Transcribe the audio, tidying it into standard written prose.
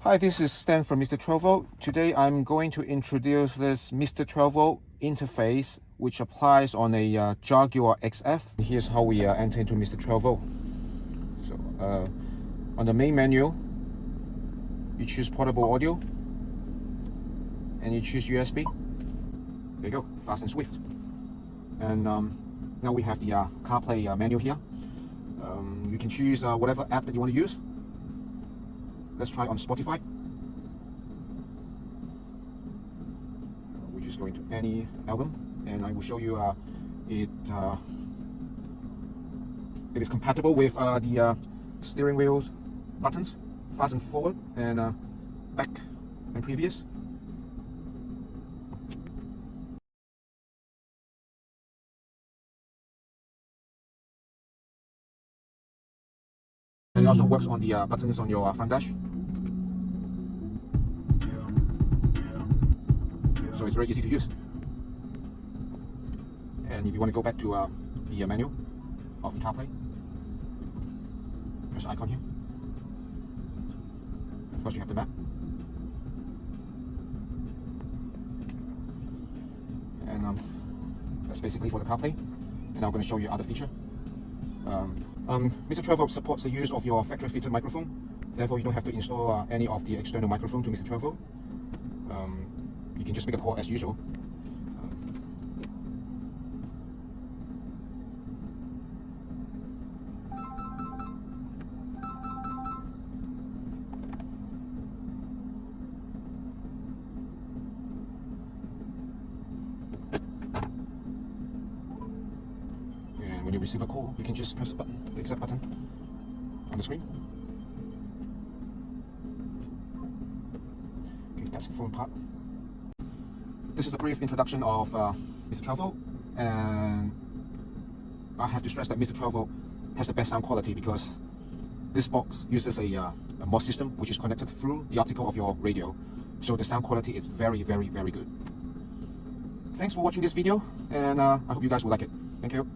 Hi, this is Stan from Mr. 12V. Today I'm going to introduce this Mr. 12V interface which applies on a Jaguar XF. Here's how we enter into Mr. 12V. So on the main menu, you choose portable audio and you choose USB. There you go, fast and swift. And now we have the CarPlay menu here. You can choose whatever app that you want to use. Let's try on Spotify. We just go into any album, and I will show you it is compatible with the steering wheel's buttons, fast and forward, and back and previous. And it also works on the buttons on your front dash. So it's very easy to use. And if you want to go back to the menu of the CarPlay, there's an icon here. First you have the map. And that's basically for the CarPlay. And now I'm going to show you other feature. Mr. 12V supports the use of your factory fitted microphone. Therefore, you don't have to install any of the external microphone to Mr. 12V. You can just make a call as usual. And when you receive a call, you can just press the button, the accept button on the screen. Okay, that's the phone part. This is a brief introduction of Mr. 12V, and I have to stress that Mr. 12V has the best sound quality because this box uses a MOS system which is connected through the optical of your radio, so the sound quality is very good. Thanks for watching this video, and I hope you guys will like it. Thank you.